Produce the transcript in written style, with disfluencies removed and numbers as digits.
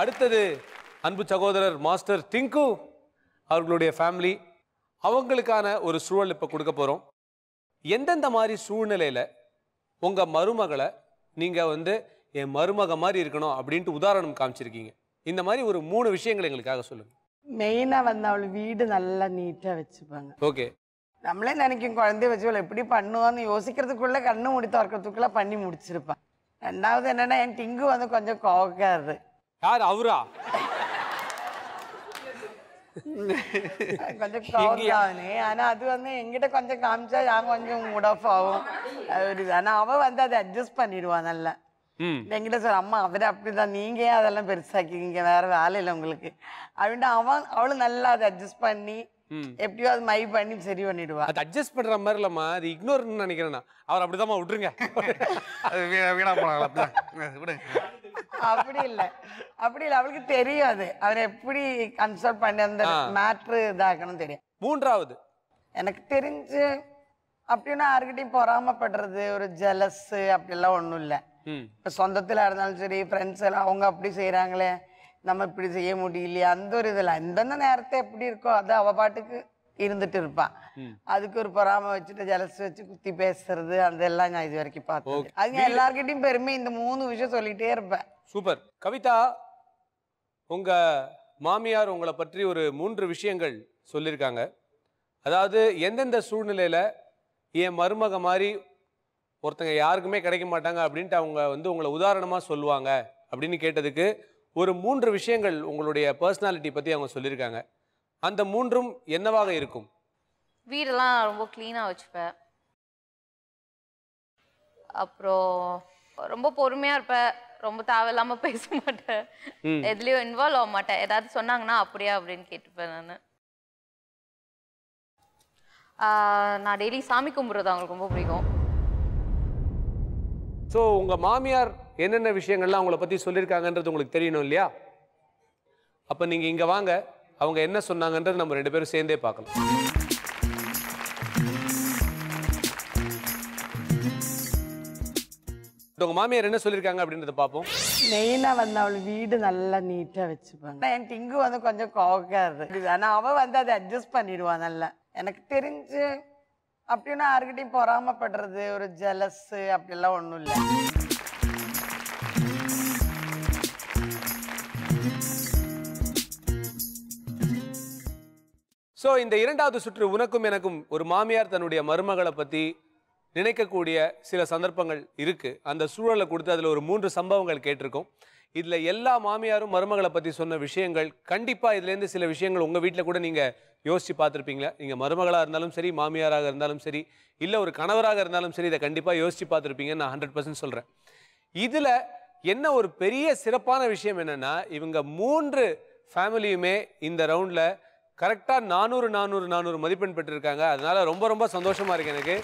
அடுத்தது அன்பு சகோதரர் மாஸ்டர் டிங்கு அவர்களுடைய ஃபேமிலி. அவங்களுக்கான ஒரு சூழல் இப்போ கொடுக்க போகிறோம். எந்தெந்த மாதிரி சூழ்நிலையில் உங்கள் மருமகளை நீங்கள் என் மருமக மாதிரி இருக்கணும் அப்படின்ட்டு உதாரணம் காமிச்சிருக்கீங்க? இந்த மாதிரி ஒரு 3 விஷயங்கள் எங்களுக்காக சொல்லுங்கள். மெயினாக அவள் வீடு நல்லா நீட்டாக வச்சுப்பாங்க. ஓகே. நம்மளே நினைக்கும் குழந்தைய வச்சு எப்படி பண்ணுவான்னு யோசிக்கிறதுக்குள்ளே கண்ணு மூடி திறக்கிறதுக்குள்ளே பண்ணி முடிச்சிருப்பான். ரெண்டாவது என்னென்னா என் டிங்கு கொஞ்சம் கோவக்காரு. யார் அவரா? கொஞ்சம் கோவக்காவனே. ஆனால் அது எங்கிட்ட கொஞ்சம் காமிச்சா நான் கொஞ்சம் மூட் ஆஃப் ஆகும். அது ஒரு இது. ஆனால் அவள் அதை அட்ஜஸ்ட் பண்ணிடுவான் நல்லா. என்கிட்ட சொல்ல அம்மா அவரை அப்படிதான், நீங்க ஏன் அதெல்லாம் பெருசாக்கிங்க, வேற வேலை இல்லை உங்களுக்கு அப்படின்ட்டு அவளும் நல்லா அதை அட்ஜஸ்ட் பண்ணி எப்படியோ அது மை பண்ணி சரி பண்ணிடுவா. அது அட்ஜஸ்ட் பண்ற மாதிரி இல்லம்மா, அது இக்னோர்னு நினைக்கிறேன். அவர் அப்படிதான் விட்டுருங்க. அப்படி இல்லை அவளுக்கு தெரியும் அது அவரை எப்படி கன்சல்ட் பண்ணி அந்த மேட்ரு இதாக்கணும் தெரியும். மூன்றாவது எனக்கு தெரிஞ்சு அப்படின்னா யாருக்கிட்டையும் பொறாமப்படுறது ஒரு ஜெலஸ் அப்படிலாம் ஒன்றும் இல்லை. இப்போ சொந்தத்தில் இருந்தாலும் சரி ஃப்ரெண்ட்ஸ் எல்லாம் அவங்க அப்படி செய்கிறாங்களே நம்ம இப்படி செய்ய முடியலையா அந்த ஒரு இதில் எந்தெந்த நேரத்தை எப்படி இருக்கோ அது அவள் பாட்டுக்கு இருந்துட்டு இருப்பான். அதுக்கு ஒரு பொறாமை வச்சுட்டு ஜலஸ் வச்சு குத்தி பேசுறது அதெல்லாம் நான் இது வரைக்கும் பார்த்தேன். அது எல்லார்கிட்டையும் பெருமை இந்த 3 விஷயம் சொல்லிட்டே இருப்பேன். சூப்பர். கவிதா, உங்க மாமியார் உங்களை பற்றி ஒரு 3 விஷயங்கள் சொல்லியிருக்காங்க. அதாவது எந்தெந்த சூழ்நிலையில என் மருமக மாதிரி ஒருத்தங்க யாருக்குமே கிடைக்க மாட்டாங்க அப்படின்ட்டு அவங்க உங்களை உதாரணமா சொல்லுவாங்க அப்படின்னு கேட்டதுக்கு ஒரு 3 விஷயங்கள் உங்களுடைய பர்சனாலிட்டி பத்தி அவங்க சொல்லியிருக்காங்க. அந்த 3ம் என்னவாக இருக்கும்? வீடெல்லாம் ரொம்ப கிளீனாக வச்சுப்பேன். அப்புறம் ரொம்ப பொறுமையாக இருப்பேன். ரொம்ப தேவையில்லாமல் பேச மாட்டேன். எதுலேயும் இன்வால்வ் ஆக மாட்டேன். ஏதாவது சொன்னாங்கன்னா அப்படியா அப்படின்னு கேட்டுப்பேன். நான் டெய்லி சாமி கும்பிட்றது அவங்களுக்கு ரொம்ப பிடிக்கும். ஸோ உங்கள் மாமியார் என்னென்ன விஷயங்கள்லாம் அவங்கள பற்றி சொல்லியிருக்காங்கன்றது உங்களுக்கு தெரியணும் இல்லையா? அப்போ நீங்கள் இங்கே வாங்க, அவங்க என்ன சொன்னாங்கன்றது நம்ம 2 பேரும் சேர்ந்தே பார்க்கலாம். உங்கள் மாமியார் என்ன சொல்லியிருக்காங்க அப்படின்றத பார்ப்போம். மெயினாக அவள் வீடு நல்லா நீட்டாக வச்சுப்பாங்க. என் டிங்கு கொஞ்சம் கோவக்காரு. ஆனால் அவள் அதை அட்ஜஸ்ட் பண்ணிடுவான் நல்லா. எனக்கு தெரிஞ்சு அப்படின்னா யாருக்கிட்டையும் பொறாமப்படுறது ஒரு ஜெலஸ் அப்படிலாம் ஒன்றும் இல்லை. ஸோ இந்த 2வது சுற்று உனக்கும் எனக்கும் ஒரு மாமியார் தன்னுடைய மருமகளை பற்றி நினைக்கக்கூடிய சில சந்தர்ப்பங்கள் இருக்குது. அந்த சூழலை கொடுத்து அதில் ஒரு 3 சம்பவங்கள் கேட்டிருக்கோம். இதில் எல்லா மாமியாரும் மருமகளை பற்றி சொன்ன விஷயங்கள் கண்டிப்பாக இதுலேருந்து சில விஷயங்கள் உங்கள் வீட்டில் கூட நீங்கள் யோசித்து பார்த்துருப்பீங்களா? நீங்கள் மருமகளாக இருந்தாலும் சரி, மாமியாராக இருந்தாலும் சரி, இல்லை ஒரு கணவராக இருந்தாலும் சரி, இதை கண்டிப்பாக யோசித்து பார்த்துருப்பீங்கன்னு நான் 100% சொல்கிறேன். இதில் என்ன ஒரு பெரிய சிறப்பான விஷயம் என்னென்னா, இவங்க 3 ஃபேமிலியுமே இந்த ரவுண்டில் கரெக்டாக 400 மதிப்பெண் பெற்றிருக்காங்க. அதனால் ரொம்ப ரொம்ப சந்தோஷமாக இருக்குது எனக்கு.